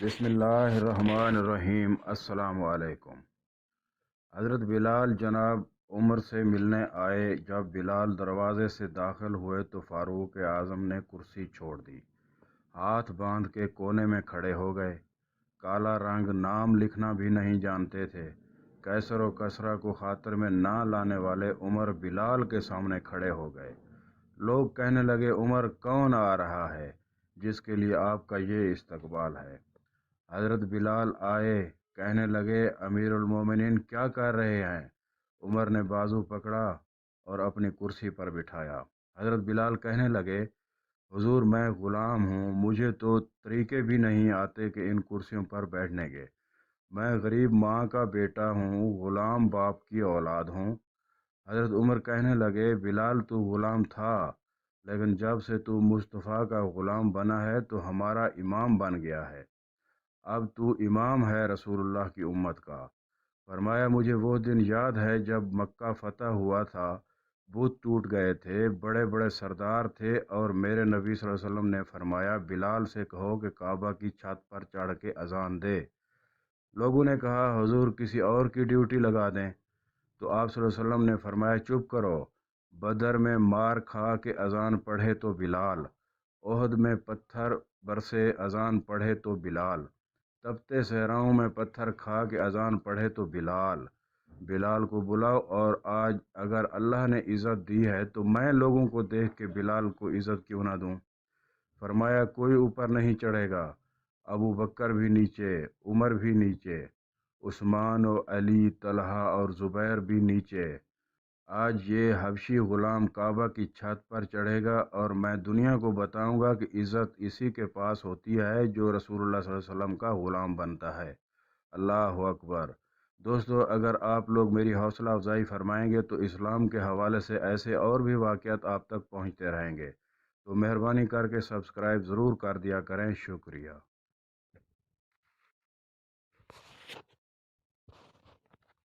بسم اللہ الرحمن الرحیم۔ السلام علیکم۔ حضرت بلال جناب عمر سے ملنے آئے۔ جب بلال دروازے سے داخل ہوئے تو فاروق اعظم نے کرسی چھوڑ دی، ہاتھ باندھ کے کونے میں کھڑے ہو گئے۔ کالا رنگ، نام لکھنا بھی نہیں جانتے تھے۔ کیسر و کسرا کو خاطر میں نہ لانے والے عمر بلال کے سامنے کھڑے ہو گئے۔ لوگ کہنے لگے، عمر کون آ رہا ہے جس کے لیے آپ کا یہ استقبال ہے؟ حضرت بلال آئے، کہنے لگے، امیر المومنین کیا کر رہے ہیں؟ عمر نے بازو پکڑا اور اپنی کرسی پر بٹھایا۔ حضرت بلال کہنے لگے، حضور میں غلام ہوں، مجھے تو طریقے بھی نہیں آتے کہ ان کرسیوں پر بیٹھنے کے۔ میں غریب ماں کا بیٹا ہوں، غلام باپ کی اولاد ہوں۔ حضرت عمر کہنے لگے، بلال تو غلام تھا، لیکن جب سے تو مصطفیٰ کا غلام بنا ہے تو ہمارا امام بن گیا ہے۔ اب تو امام ہے رسول اللہ کی امت کا۔ فرمایا، مجھے وہ دن یاد ہے جب مکہ فتح ہوا تھا، بت ٹوٹ گئے تھے، بڑے بڑے سردار تھے، اور میرے نبی صلی اللہ علیہ وسلم نے فرمایا، بلال سے کہو کہ کعبہ کی چھت پر چڑھ کے اذان دے۔ لوگوں نے کہا، حضور کسی اور کی ڈیوٹی لگا دیں۔ تو آپ صلی اللہ علیہ وسلم نے فرمایا، چپ کرو، بدر میں مار کھا کے اذان پڑھے تو بلال، احد میں پتھر برسے اذان پڑھے تو بلال، تپتے صحراؤں میں پتھر کھا کے اذان پڑھے تو بلال۔ بلال کو بلاؤ، اور آج اگر اللہ نے عزت دی ہے تو میں لوگوں کو دیکھ کے بلال کو عزت کیوں نہ دوں؟ فرمایا، کوئی اوپر نہیں چڑھے گا۔ ابو بکر بھی نیچے، عمر بھی نیچے، عثمان و علی، طلحہ اور زبیر بھی نیچے۔ آج یہ حبشی غلام کعبہ کی چھت پر چڑھے گا، اور میں دنیا کو بتاؤں گا کہ عزت اسی کے پاس ہوتی ہے جو رسول اللہ صلی اللہ علیہ وسلم کا غلام بنتا ہے۔ اللہ اکبر۔ دوستو، اگر آپ لوگ میری حوصلہ افزائی فرمائیں گے تو اسلام کے حوالے سے ایسے اور بھی واقعات آپ تک پہنچتے رہیں گے، تو مہربانی کر کے سبسکرائب ضرور کر دیا کریں۔ شکریہ۔